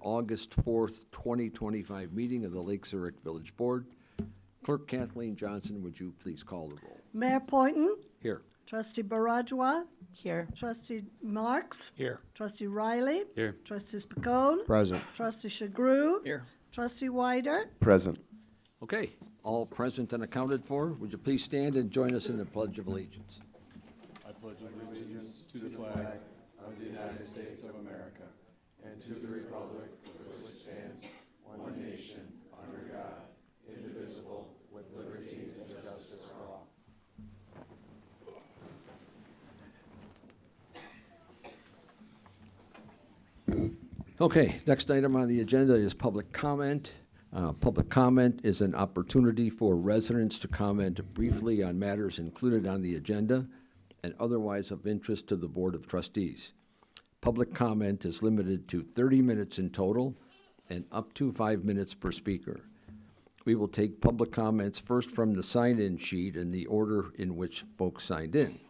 August 4th, 2025 meeting of the Lake Zurich Village Board. Clerk Kathleen Johnson, would you please call the roll? Mayor Poynton, Here. Trustee Barajwa, Here. Trustee Marks, Here. Trustee Riley, Here. Trustee Spicone, Present. Trustee Shagru, Here. Trustee Wider. Present. Okay, all present and accounted for. Would you please stand and join us in the Pledge of Allegiance? I pledge allegiance to the flag of the United States of America and to the republic for which it stands, one nation, under God, indivisible, with liberty and justice for all. Okay, next item on the agenda is public comment. Public comment is an opportunity for residents to comment briefly on matters included on the agenda and otherwise of interest to the Board of Trustees. Public comment is limited to 30 minutes in total and up to 5 minutes per speaker. We will take public comments first from the sign-in sheet in the order in which folks signed in.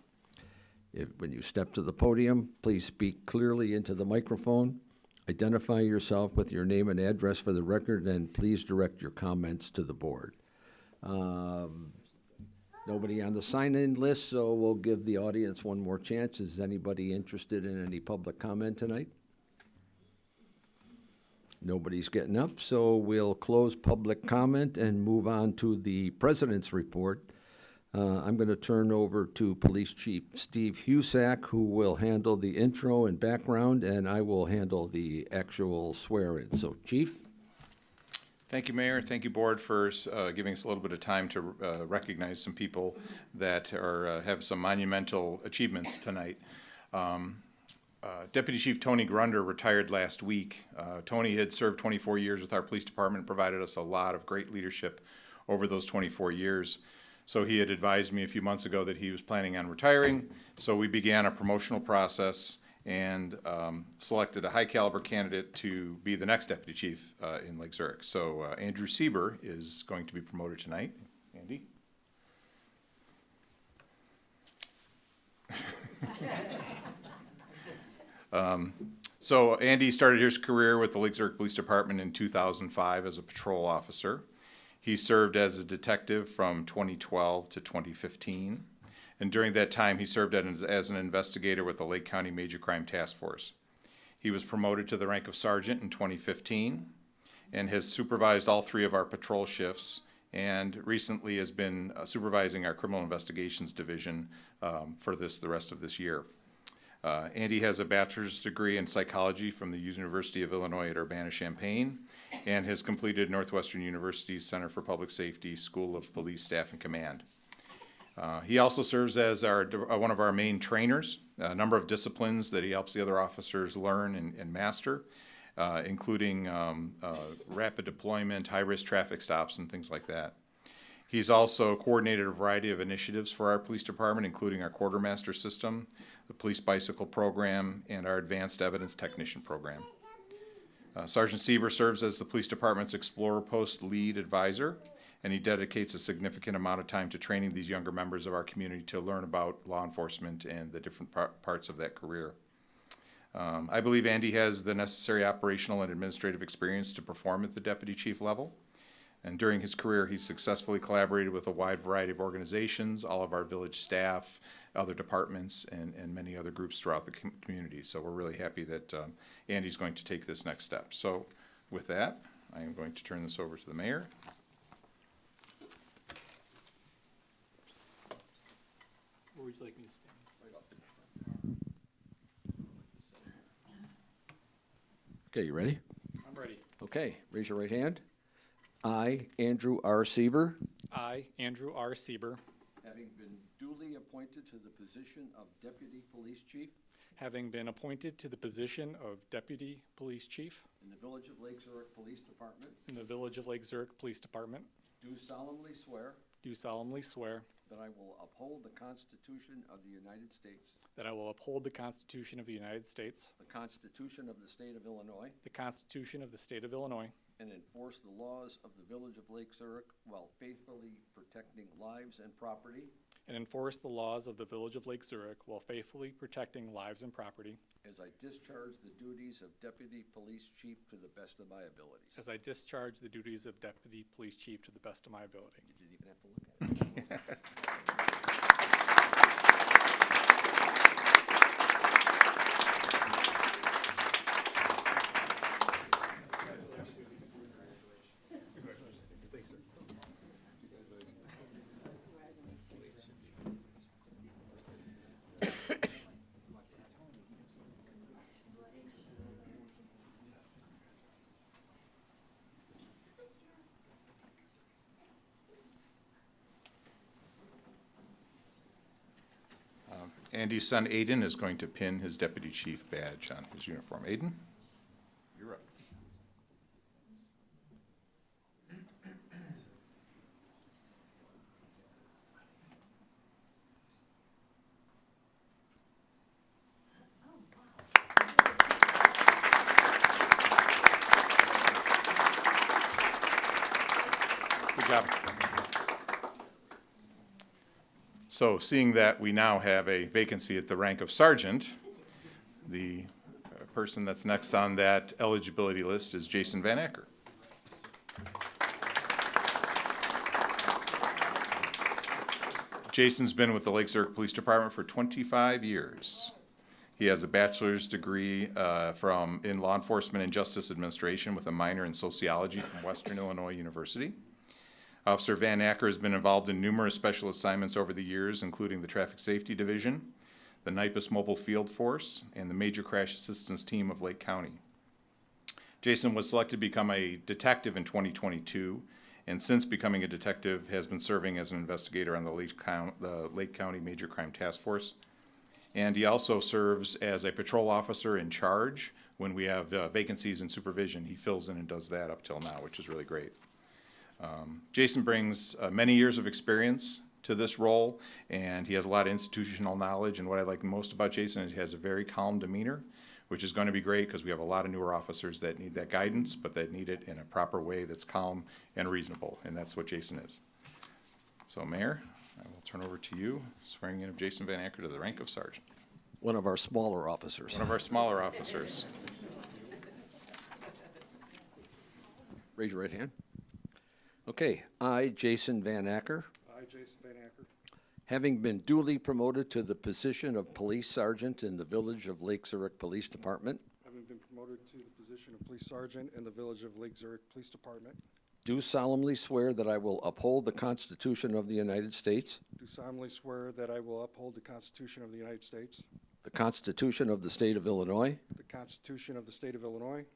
When you step to the podium, please speak clearly into the microphone. Identify yourself with your name and address for the record, and please direct your comments to the board. Nobody on the sign-in list, so we'll give the audience one more chance. Is anybody interested in any public comment tonight? Nobody's getting up, so we'll close public comment and move on to the president's report. I'm going to turn over to Police Chief Steve Husak, who will handle the intro and background, and I will handle the actual swear-in. So, Chief? Thank you, Mayor. Thank you, Board, for giving us a little bit of time to recognize some people that have some monumental achievements tonight. Deputy Chief Tony Grunder retired last week. Tony had served 24 years with our police department, provided us a lot of great leadership over those 24 years. So he had advised me a few months ago that he was planning on retiring. So we began a promotional process and selected a high caliber candidate to be the next deputy chief in Lake Zurich. So Andrew Sieber is going to be promoted tonight. Andy? So Andy started his career with the Lake Zurich Police Department in 2005 as a patrol officer. He served as a detective from 2012 to 2015. And during that time, he served as an investigator with the Lake County Major Crime Task Force. He was promoted to the rank of sergeant in 2015 and has supervised all 3 of our patrol shifts and recently has been supervising our criminal investigations division for the rest of this year. Andy has a bachelor's degree in psychology from the University of Illinois at Urbana-Champaign and has completed Northwestern University's Center for Public Safety School of Police Staff and Command. He also serves as one of our main trainers, a number of disciplines that he helps the other officers learn and master, including rapid deployment, high-risk traffic stops, and things like that. He's also coordinated a variety of initiatives for our police department, including our quartermaster system, the police bicycle program, and our advanced evidence technician program. Sergeant Sieber serves as the police department's Explorer Post lead advisor, and he dedicates a significant amount of time to training these younger members of our community to learn about law enforcement and the different parts of that career. I believe Andy has the necessary operational and administrative experience to perform at the deputy chief level. And during his career, he successfully collaborated with a wide variety of organizations, all of our village staff, other departments, and many other groups throughout the community. So we're really happy that Andy's going to take this next step. So with that, I am going to turn this over to the mayor. Where would you like me to stand? Right up in front. Okay, you ready? I'm ready. Okay, raise your right hand. I, Andrew R. Sieber, I, Andrew R. Sieber, having been duly appointed to the position of Deputy Police Chief having been appointed to the position of Deputy Police Chief in the Village of Lake Zurich Police Department, in the Village of Lake Zurich Police Department, do solemnly swear that I will uphold the Constitution of the United States, that I will uphold the Constitution of the United States, the Constitution of the State of Illinois, the Constitution of the State of Illinois, and enforce the laws of the Village of Lake Zurich while faithfully protecting lives and property and enforce the laws of the Village of Lake Zurich while faithfully protecting lives and property, as I discharge the duties of Deputy Police Chief to the best of my abilities. as I discharge the duties of Deputy Police Chief to the best of my ability. You didn't even have to look at it. Andy's son Aiden is going to pin his deputy chief badge on his uniform. Aiden, you're up. Good job. So seeing that we now have a vacancy at the rank of sergeant, the person that's next on that eligibility list is Jason Van Acker. Jason's been with the Lake Zurich Police Department for 25 years. He has a bachelor's degree in law enforcement and justice administration with a minor in sociology from Western Illinois University. Officer Van Acker has been involved in numerous special assignments over the years, including the Traffic Safety Division, the NIPUS Mobile Field Force, and the Major Crash Assistance Team of Lake County. Jason was selected to become a detective in 2022, and since becoming a detective has been serving as an investigator on the Lake County Major Crime Task Force. And he also serves as a patrol officer in charge when we have vacancies in supervision. He fills in and does that up till now, which is really great. Jason brings many years of experience to this role, and he has a lot of institutional knowledge. And what I like most about Jason is he has a very calm demeanor, which is going to be great because we have a lot of newer officers that need that guidance, but that need it in a proper way that's calm and reasonable, and that's what Jason is. So, Mayor, I will turn over to you, swearing in of Jason Van Acker to the rank of sergeant. One of our smaller officers. One of our smaller officers. Raise your right hand. Okay, I, Jason Van Acker, I, Jason Van Acker, having been duly promoted to the position of Police Sergeant in the Village of Lake Zurich Police Department, having been promoted to the position of Police Sergeant in the Village of Lake Zurich Police Department, do solemnly swear that I will uphold the Constitution of the United States, do solemnly swear that I will uphold the Constitution of the United States, the Constitution of the State of Illinois, the Constitution of the State of Illinois,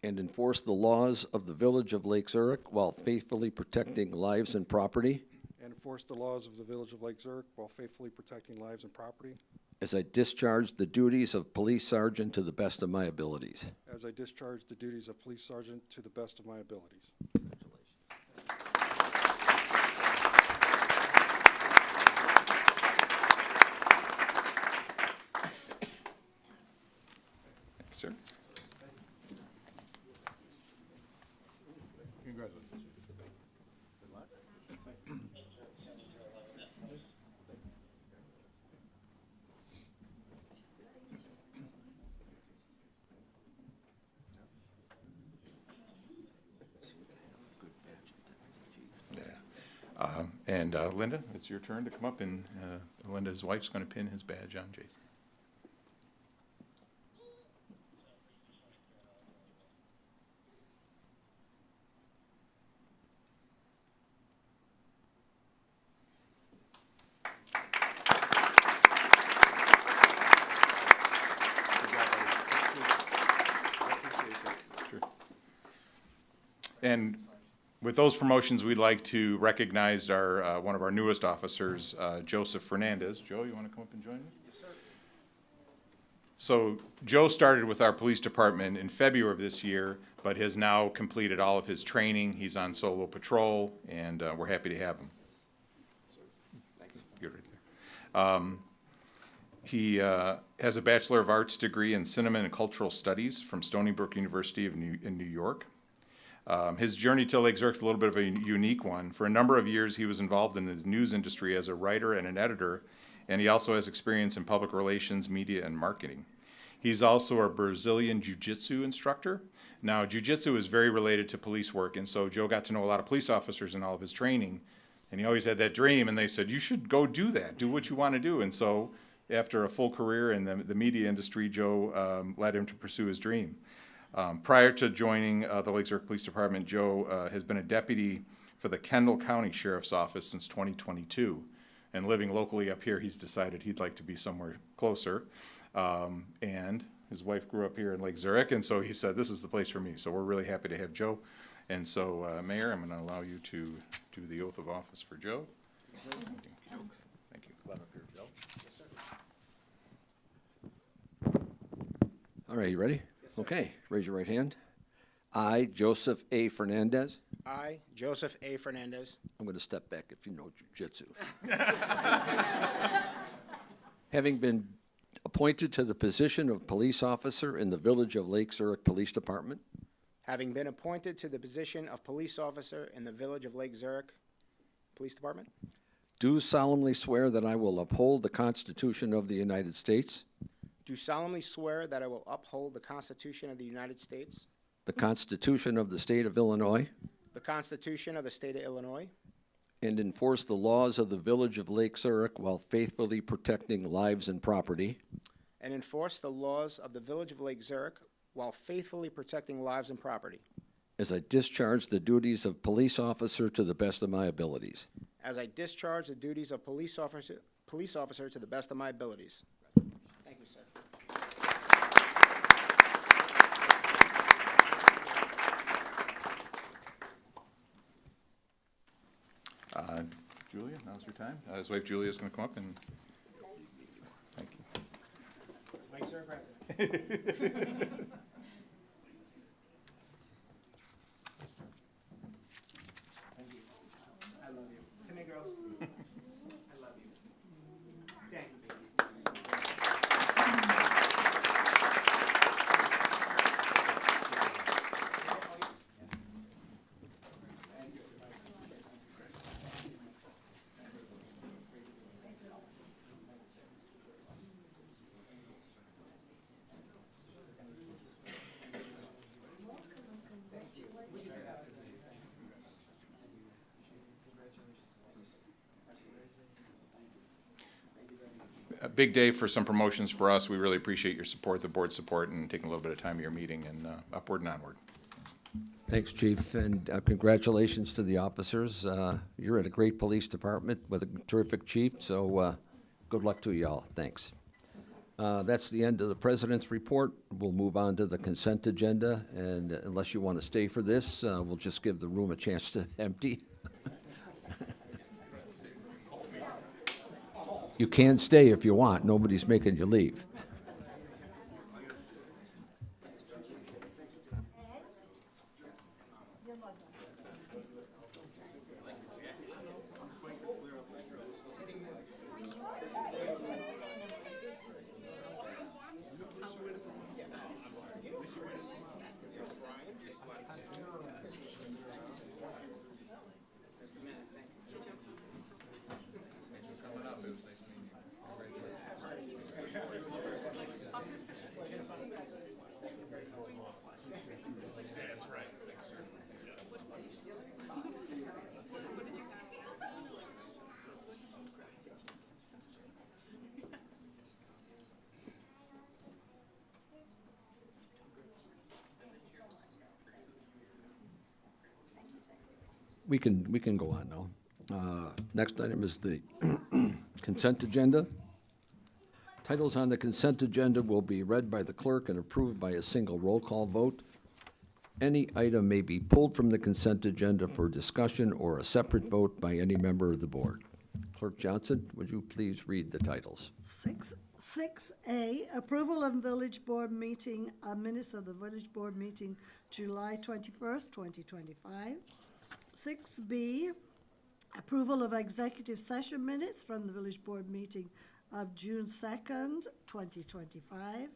and enforce the laws of the Village of Lake Zurich while faithfully protecting lives and property, and enforce the laws of the Village of Lake Zurich while faithfully protecting lives and property, as I discharge the duties of Police Sergeant to the best of my abilities. as I discharge the duties of Police Sergeant to the best of my abilities. Thank you, sir. And Linda, it's your turn to come up, and Linda's wife's going to pin his badge on Jason. Sure. And with those promotions, we'd like to recognize our one of our newest officers, Joseph Fernandez. Joe, you want to come up and join me? Yes, sir. So Joe started with our police department in February of this year, but has now completed all of his training. He's on solo patrol, and we're happy to have him. Thanks. Good right there. He has a Bachelor of Arts degree in Cinema and Cultural Studies from Stony Brook University in New York. His journey to Lake Zurich is a little bit of a unique one. For a number of years, he was involved in the news industry as a writer and an editor, and he also has experience in public relations, media, and marketing. He's also a Brazilian jiu-jitsu instructor. Now, jiu-jitsu is very related to police work, and so Joe got to know a lot of police officers in all of his training, and he always had that dream, and they said, you should go do that, do what you want to do. And so after a full career in the media industry, Joe led him to pursue his dream. Prior to joining the Lake Zurich Police Department, Joe has been a deputy for the Kendall County Sheriff's Office since 2022. And living locally up here, he's decided he'd like to be somewhere closer. And his wife grew up here in Lake Zurich, and so he said, this is the place for me. So we're really happy to have Joe. And so, Mayor, I'm going to allow you to do the oath of office for Joe. Thank you. Come on up here, Joe. All right, you ready? Okay, raise your right hand. I, Joseph A. Fernandez, I, Joseph A. Fernandez, I'm going to step back if you know jujitsu. Having been appointed to the position of police officer in the Village of Lake Zurich Police Department, having been appointed to the position of police officer in the Village of Lake Zurich Police Department, do solemnly swear that I will uphold the Constitution of the United States, do solemnly swear that I will uphold the Constitution of the United States, the Constitution of the State of Illinois, the Constitution of the State of Illinois, and enforce the laws of the Village of Lake Zurich while faithfully protecting lives and property, and enforce the laws of the Village of Lake Zurich while faithfully protecting lives and property, as I discharge the duties of police officer to the best of my abilities. as I discharge the duties of police officer to the best of my abilities. Thank you, sir. Julia, now's your time. His wife Julia's going to come up and thank you. Lake Zurich resident. Thank you. I love you. Come here, girls. I love you. Thank you, baby. A big day for some promotions for us. We really appreciate your support, the board's support, and taking a little bit of time of your meeting, and upward and onward. Thanks, Chief, and congratulations to the officers. You're at a great police department with a terrific chief, so good luck to you all. Thanks. That's the end of the president's report. We'll move on to the consent agenda, and unless you want to stay for this, we'll just give the room a chance to empty. You can stay if you want. Nobody's making you leave. We can go on now. Next item is the consent agenda. Titles on the consent agenda will be read by the clerk and approved by a single roll call vote. Any item may be pulled from the consent agenda for discussion or a separate vote by any member of the board. Clerk Johnson, would you please read the titles? 6A, approval of village board meeting, minutes of the village board meeting, July 21st, 2025. 6B, approval of executive session minutes from the village board meeting of June 2nd, 2025.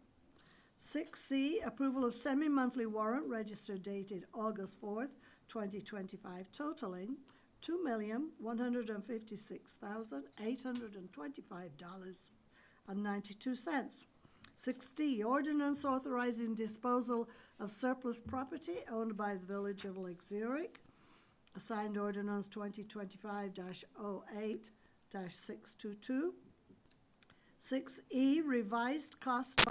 6C, approval of semi-monthly warrant register dated August 4th, 2025, totaling $2,156,825.92. 6D, ordinance authorizing disposal of surplus property owned by the Village of Lake Zurich, assigned ordinance 2025-08-622. 6E, revised cost.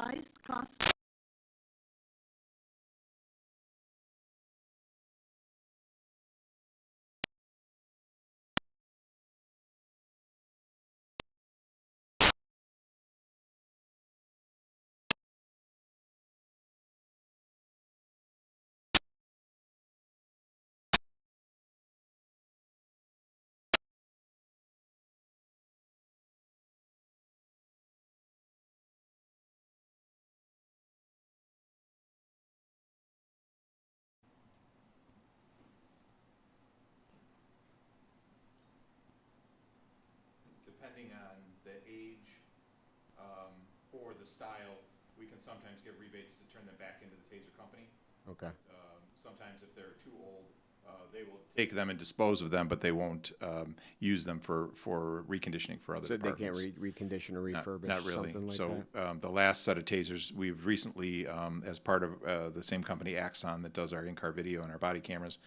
Depending on the age or the style, we can sometimes give rebates to turn them back into the Taser company. Okay. Sometimes if they're too old, they will take them and dispose of them, but they won't use them for reconditioning for other So they can't departments. recondition or refurbish Not really. something like So that? the last set of tasers, we've recently, as part of the same company, Axon, that does our in-car video and our body cameras,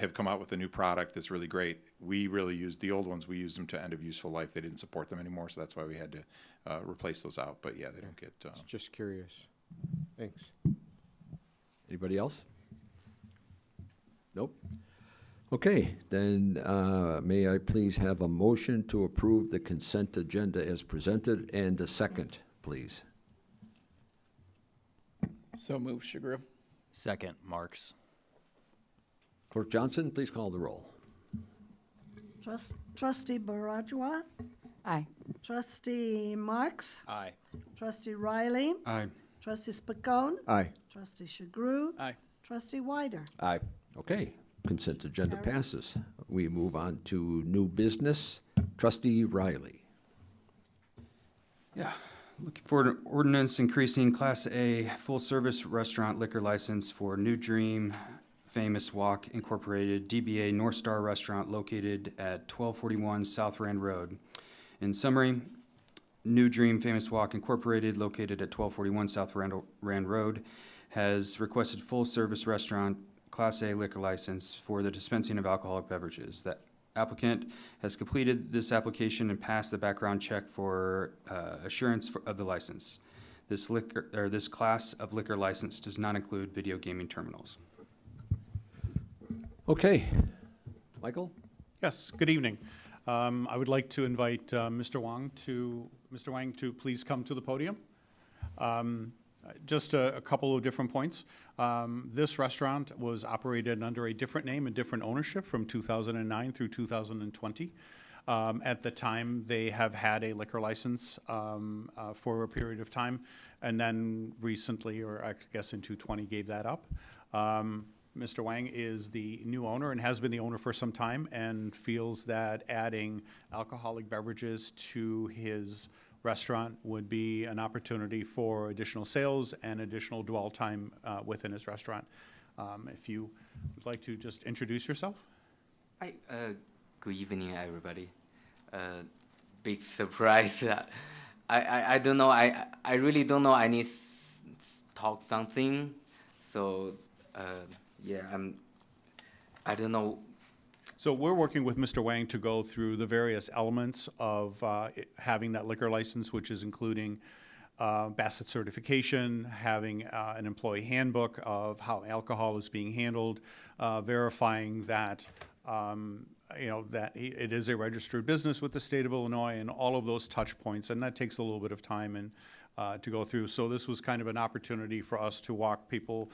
have come out with a new product that's really great. We really used the old ones. We used them to end of useful life. They didn't support them anymore, so that's why we had to replace those out. But yeah, they don't get. Just curious. Thanks. Anybody else? Nope. Okay, then may I please have a motion to approve the consent agenda as presented, and a second, please. So move, Shagru. Second, Marks. Clerk Johnson, please call the roll. Trustee Barajwa, Aye. trustee Marks, Aye. trustee Riley, Aye. trustee Spicone, Aye. trustee Shagru, Aye. trustee Wider. Aye. Okay, consent agenda Carries. passes. We move on to new business. Trustee Riley. Yeah, looking for an ordinance increasing Class A full-service restaurant liquor license for New Dream Famous Walk Incorporated, DBA North Star Restaurant located at 1241 South Rand Road. In summary, New Dream Famous Walk Incorporated, located at 1241 South Rand Road, has requested full-service restaurant Class A liquor license for the dispensing of alcoholic beverages. The applicant has completed this application and passed the background check for assurance of the license. This class of liquor license does not include video gaming terminals. Okay, Michael? Yes, good evening. I would like to invite Mr. Wang to please come to the podium. Just a couple of different points. This restaurant was operated under a different name and different ownership from 2009 through 2020. At the time, they have had a liquor license for a period of time, and then recently, or I guess in 2020, gave that up. Mr. Wang is the new owner and has been the owner for some time, and feels that adding alcoholic beverages to his restaurant would be an opportunity for additional sales and additional dwell time within his restaurant. If you would like to just introduce yourself. Hi, good evening, everybody. Big surprise. I don't know. I really don't know. I need talk something. So yeah, I don't know. So we're working with Mr. Wang to go through the various elements of having that liquor license, which is including Bassett certification, having an employee handbook of how alcohol is being handled, verifying that that it is a registered business with the state of Illinois, and all of those touch points, and that takes a little bit of time and to go through. So this was kind of an opportunity for us to walk people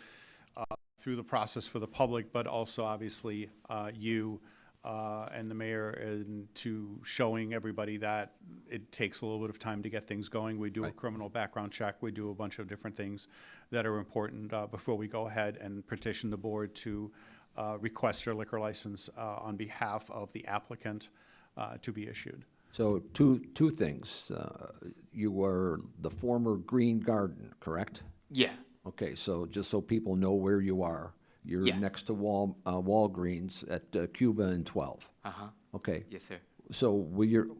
through the process for the public, but also obviously you and the mayor, and to showing everybody that it takes a little bit of time to get things going. We do a criminal background check. We do a bunch of different things that are important before we go ahead and petition the board to request their liquor license on behalf of the applicant to be issued. So two things. You were the former Green Garden, correct? Yeah. Okay, so just so people know where you are, you're Yeah. next to Walgreens at Cuba and 12. Uh-huh. Okay. Yes, sir. So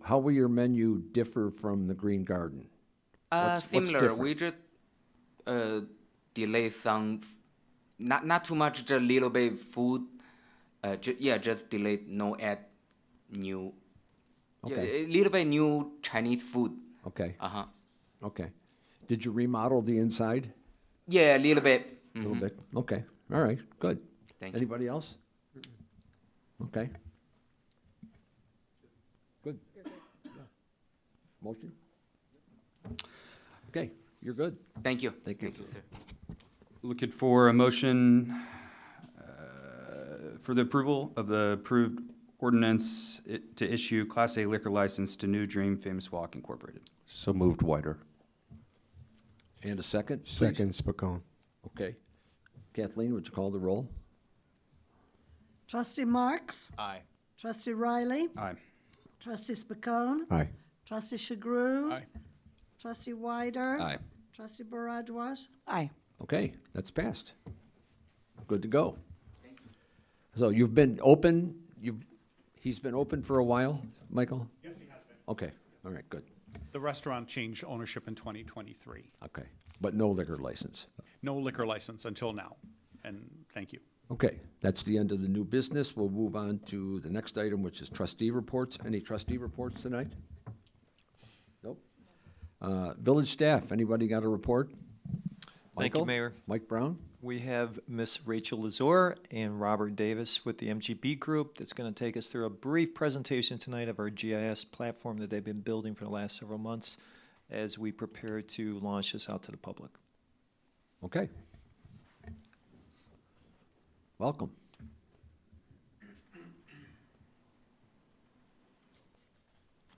how will your menu differ from the Green Garden? What's Similar. different? We just delay some, not too much, just a little bit food. Just delay, no add new. Yeah, Okay. a little bit new Chinese food. Okay, Uh-huh. okay. Did you remodel the inside? Yeah, a little bit. A little bit? Okay, all right, good. Thank you. Anybody else? Okay. Good. Yeah. Motion? Okay, you're good. Thank you. Thank you. Thank you, sir. Looking for a motion for the approval of the approved ordinance to issue Class A liquor license to New Dream Famous Walk Incorporated. So moved, Whiter. And a second? please? Second, Spacone. Okay. Kathleen, would you call the roll? Trustee Marks? Aye. Trustee Riley? Aye. Trustee Spacone? Aye. Trustee Chagru? Aye. Trustee Wyder? Aye. Trustee Baradwas? Aye. Okay, that's passed. Good to go. So you've been open, he's been open for a while, Michael? Yes, he has been. Okay, all right, good. The restaurant changed ownership in 2023. Okay, but no liquor license. No liquor license until now, and thank you. Okay, that's the end of the new business. We'll move on to the next item, which is trustee reports. Any trustee reports tonight? Nope. Village staff, anybody got a report? Thank you, Michael? Mayor. Mike Brown? We have Miss Rachel Lazor and Robert Davis with the MGB Group that's going to take us through a brief presentation tonight of our GIS platform that they've been building for the last several months as we prepare to launch this out to the public. Okay. Welcome.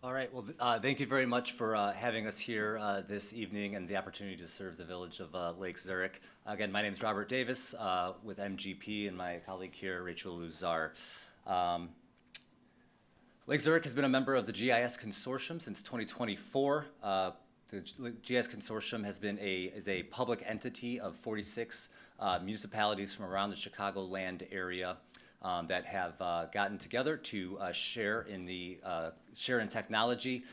All right, well, thank you very much for having us here this evening and the opportunity to serve the village of Lake Zurich. Again, my name is Robert Davis with MGP and my colleague here, Rachel Luzar. Lake Zurich has been a member of the GIS Consortium since 2024. The GIS Consortium is a public entity of 46 municipalities from around the Chicagoland area that have gotten together to share in technology,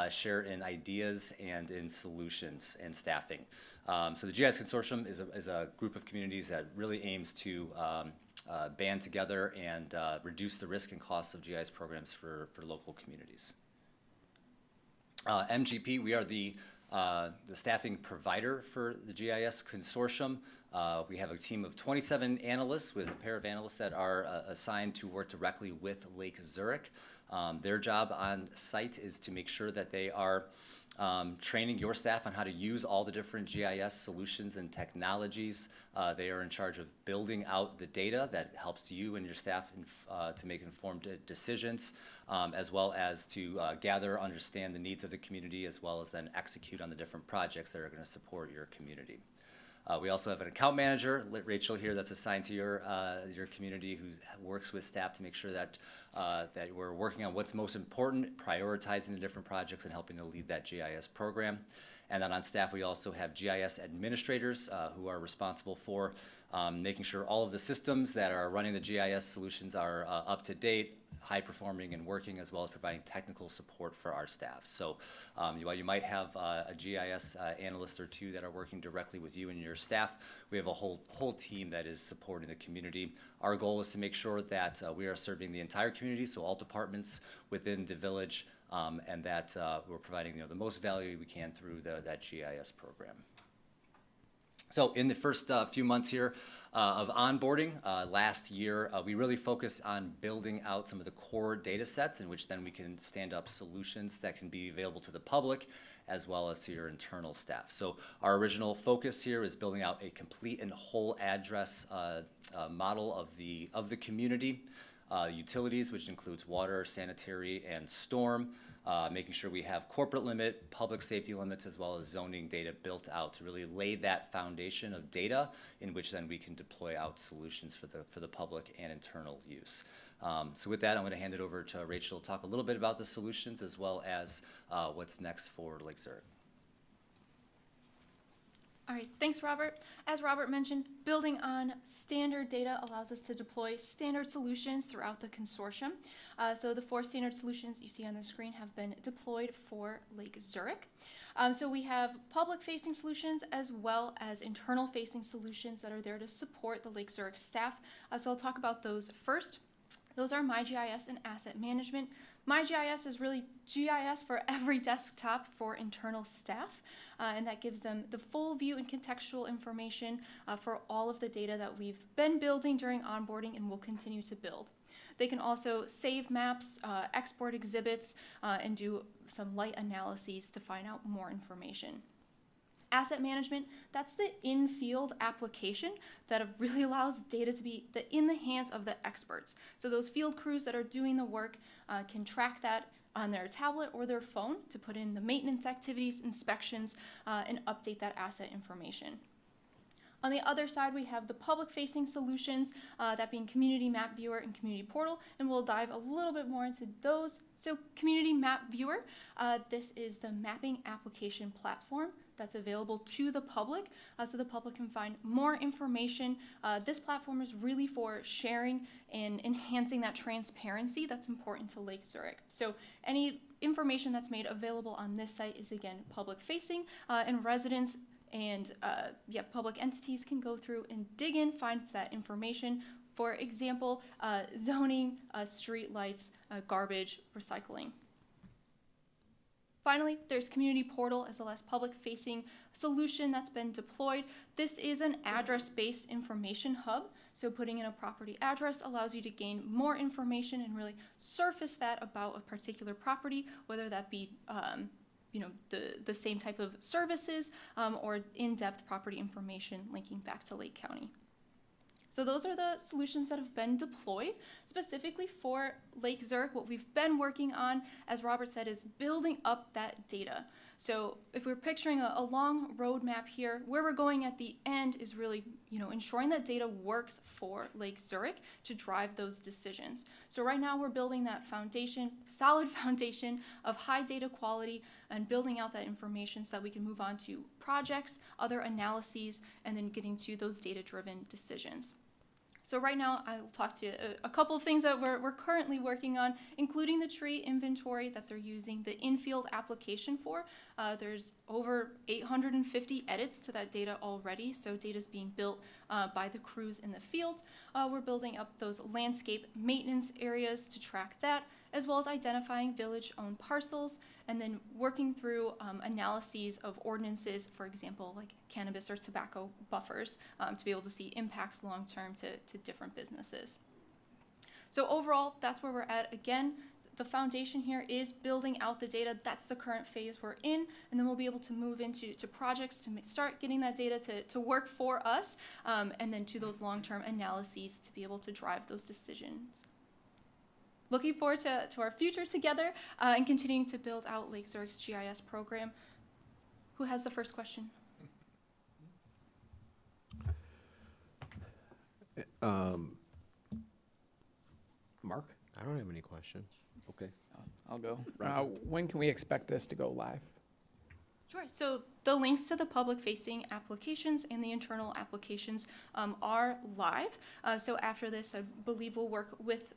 share in ideas and in solutions and staffing. So the GIS Consortium is a group of communities that really aims to band together and reduce the risk and costs of GIS programs for local communities. MGP, we are the staffing provider for the GIS Consortium. We have a team of 27 analysts with a pair of analysts that are assigned to work directly with Lake Zurich. Their job on site is to make sure that they are training your staff on how to use all the different GIS solutions and technologies. They are in charge of building out the data that helps you and your staff to make informed decisions, as well as to gather, understand the needs of the community, as well as then execute on the different projects that are going to support your community. We also have an account manager, Rachel here, that's assigned to your community, who works with staff to make sure that that we're working on what's most important, prioritizing the different projects, and helping to lead that GIS program. And then on staff, we also have GIS administrators who are responsible for making sure all of the systems that are running the GIS solutions are up to date, high performing and working, as well as providing technical support for our staff. So while you might have a GIS analyst or two that are working directly with you and your staff, we have a whole team that is supporting the community. Our goal is to make sure that we are serving the entire community, so all departments within the village, and that we're providing the most value we can through that GIS program. So in the first few months here of onboarding last year, we really focused on building out some of the core data sets in which then we can stand up solutions that can be available to the public as well as to your internal staff. So our original focus here is building out a complete and whole address model of the community, utilities, which includes water, sanitary, and storm. Making sure we have corporate limit, public safety limits, as well as zoning data built out to really lay that foundation of data in which then we can deploy out solutions for the public and internal use. So with that, I'm going to hand it over to Rachel to talk a little bit about the solutions as well as what's next for Lake Zurich. All right, thanks, Robert. As Robert mentioned, building on standard data allows us to deploy standard solutions throughout the consortium. So the 4 standard solutions you see on the screen have been deployed for Lake Zurich. So we have public-facing solutions as well as internal-facing solutions that are there to support the Lake Zurich staff. So I'll talk about those first. Those are MyGIS and Asset Management. MyGIS is really GIS for every desktop for internal staff, and that gives them the full view and contextual information for all of the data that we've been building during onboarding and will continue to build. They can also save maps, export exhibits, and do some light analyses to find out more information. Asset management, that's the in-field application that really allows data to be in the hands of the experts. So those field crews that are doing the work can track that on their tablet or their phone to put in the maintenance activities, inspections, and update that asset information. On the other side, we have the public-facing solutions, that being Community Map Viewer and Community Portal, and we'll dive a little bit more into those. So Community Map Viewer, this is the mapping application platform that's available to the public, so the public can find more information. This platform is really for sharing and enhancing that transparency that's important to Lake Zurich. So any information that's made available on this site is, again, public-facing, and residents and public entities can go through and dig in, find that information. For example, zoning, street lights, garbage, recycling. Finally, there's Community Portal as the last public-facing solution that's been deployed. This is an address-based information hub. So putting in a property address allows you to gain more information and really surface that about a particular property, whether that be the same type of services or in-depth property information linking back to Lake County. So those are the solutions that have been deployed specifically for Lake Zurich. What we've been working on, as Robert said, is building up that data. So if we're picturing a long roadmap here, where we're going at the end is really, ensuring that data works for Lake Zurich to drive those decisions. So right now we're building that foundation, solid foundation of high data quality and building out that information so that we can move on to projects, other analyses, and then getting to those data-driven decisions. So right now, I'll talk to you a couple of things that we're currently working on, including the tree inventory that they're using the in-field application for. There's over 850 edits to that data already, so data's being built by the crews in the field. We're building up those landscape maintenance areas to track that, as well as identifying village-owned parcels, and then working through analyses of ordinances, for example, like cannabis or tobacco buffers, to be able to see impacts long-term to different businesses. So overall, that's where we're at. Again, the foundation here is building out the data. That's the current phase we're in, and then we'll be able to move into projects to start getting that data to work for us, and then to those long-term analyses to be able to drive those decisions. Looking forward to our future together and continuing to build out Lake Zurich's GIS program. Who has the first question? Mark? I don't have any questions. Okay. I'll go. When can we expect this to go live? Sure. So the links to the public-facing applications and the internal applications are live. So after this, I believe we'll work with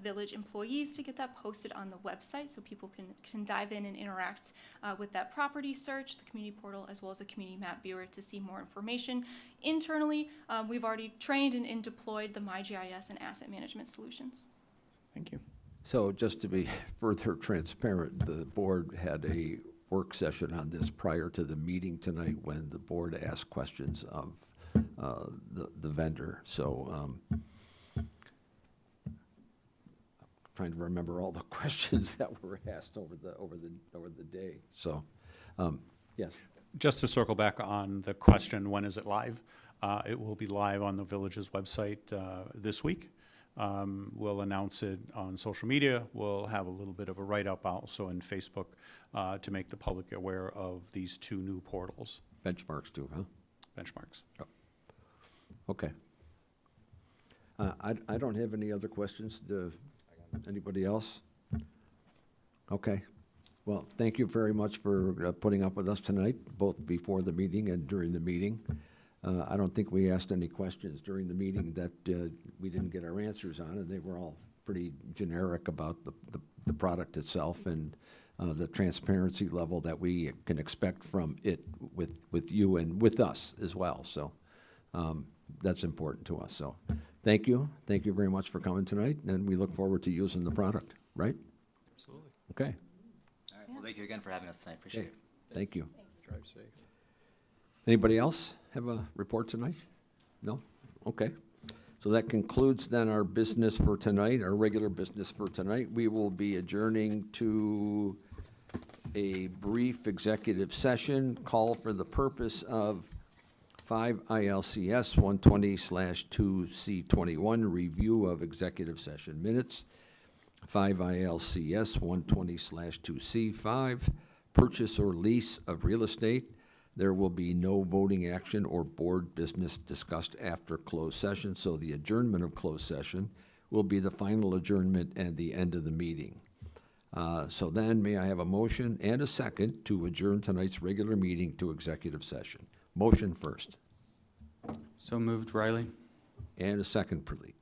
Village employees to get that posted on the website so people can dive in and interact with that property search, the community portal, as well as the community map viewer to see more information. Internally, we've already trained and deployed the MyGIS and asset management solutions. Thank you. So just to be further transparent, the board had a work session on this prior to the meeting tonight when the board asked questions of the vendor. So trying to remember all the questions that were asked over the day. So, yes. Just to circle back on the question, when is it live? It will be live on the Village's website this week. We'll announce it on social media. We'll have a little bit of a write-up also in Facebook to make the public aware of these 2 new portals. Benchmarks too, huh? Benchmarks. Oh. Okay. I don't have any other questions. Anybody else? Okay. Well, thank you very much for putting up with us tonight, both before the meeting and during the meeting. I don't think we asked any questions during the meeting that we didn't get our answers on, and they were all pretty generic about the product itself and the transparency level that we can expect from it with you and with us as well. So that's important to us. So thank you. Thank you very much for coming tonight, and we look forward to using the product, right? Absolutely. Okay. All right, well, thank you again for having us tonight. Appreciate Okay. it. Thank you. Drive safe. Anybody else have a report tonight? No? Okay. So that concludes then our business for tonight, our regular business for tonight. We will be adjourning to a brief executive session call for the purpose of 5 ILCS 120/2C21, review of executive session minutes. 5 ILCS 120/2C5, purchase or lease of real estate. There will be no voting action or board business discussed after closed session, so the adjournment of closed session will be the final adjournment and the end of the meeting. So then, may I have a motion and a second to adjourn tonight's regular meeting to executive session? Motion first, So moved, Riley. and a second, please.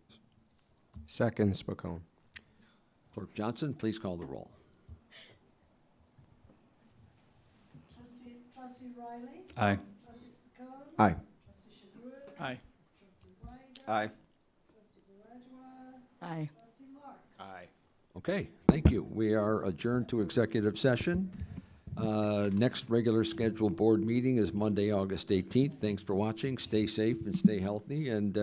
Second, Spacone. Clerk Johnson, please call the roll. Trustee Riley? Aye. Trustee Spicone? Aye. Trustee Shabru? Aye. Trustee Ryder? Aye. Trustee Baragua? Aye. Trustee Marks? Aye. Okay, thank you. We are adjourned to executive session. Next regular scheduled board meeting is Monday, August 18th. Thanks for watching. Stay safe and stay healthy, and